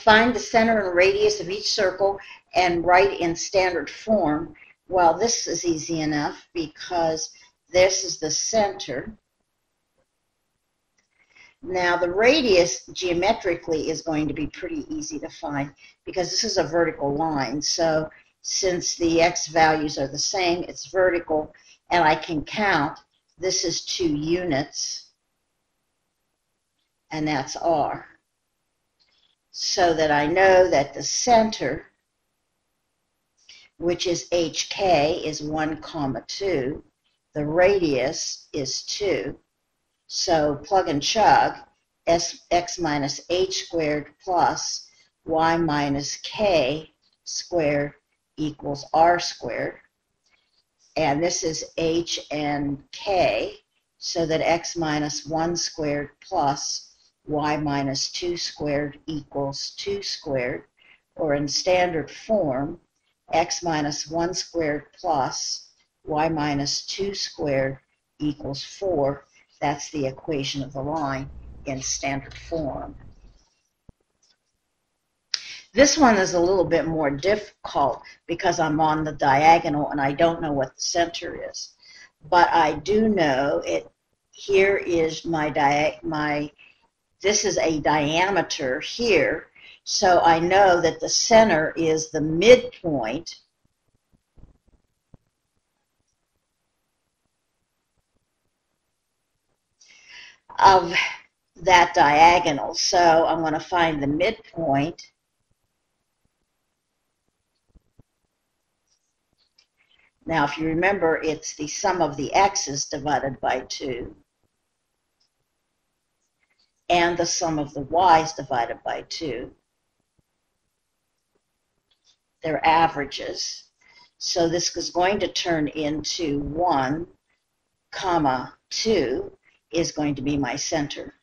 Find the center and radius of each circle and write in standard form. Well, this is easy enough because this is the center. Now, the radius geometrically is going to be pretty easy to find because this is a vertical line. So since the x values are the same, it's vertical, and I can count. This is 2 units, and that's r. So that I know that the center, which is HK, is 1, 2. The radius is 2. So plug and chug, x minus h squared plus y minus k squared equals r squared. And this is h and k, so that x minus 1 squared plus y minus 2 squared equals 2 squared, or in standard form, x minus 1 squared plus y minus 2 squared equals 4. That's the equation of the line in standard form. This one is a little bit more difficult because I'm on the diagonal and I don't know what the center is. But I do know it. Here is this is a diameter here, so I know that the center is the midpoint of that diagonal. So I'm going to find the midpoint. Now, if you remember, it's the sum of the x's divided by 2 and the sum of the y's divided by 2. They're averages. So this is going to turn into 1, 2 is going to be my center.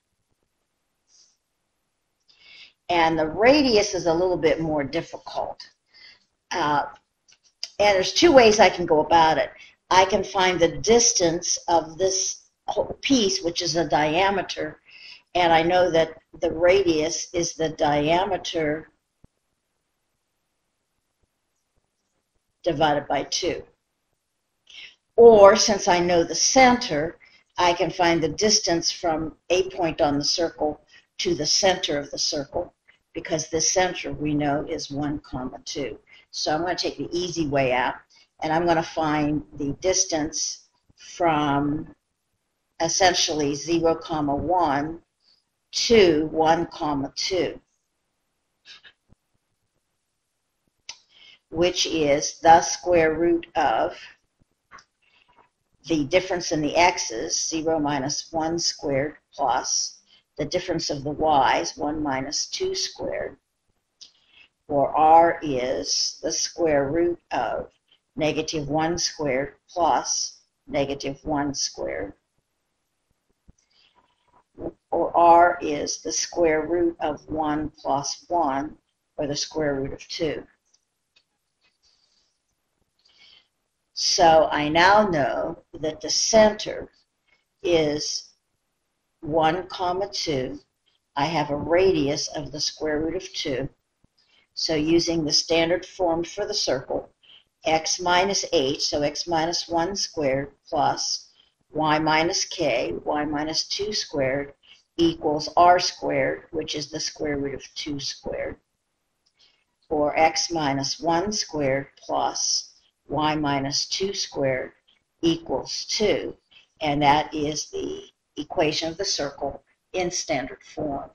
And the radius is a little bit more difficult. And there's 2 ways I can go about it. I can find the distance of this whole piece, which is a diameter, and I know that the radius is the diameter divided by 2. Or, since I know the center, I can find the distance from a point on the circle to the center of the circle, because the center we know is 1, 2. So I'm going to take the easy way out, and I'm going to find the distance from essentially 0, 1 to 1, 2, which is the square root of the difference in the x's, 0 minus 1 squared, plus the difference of the y's, 1 minus 2 squared, or r is the square root of negative 1 squared plus negative 1 squared, or r is the square root of 1 plus 1, or the square root of 2. So I now know that the center is 1, 2. I have a radius of the square root of 2. So using the standard form for the circle, x minus h, so x minus 1 squared plus y minus k, y minus 2 squared equals r squared, which is the square root of 2 squared, or x minus 1 squared plus y minus 2 squared equals 2, and that is the equation of the circle in standard form.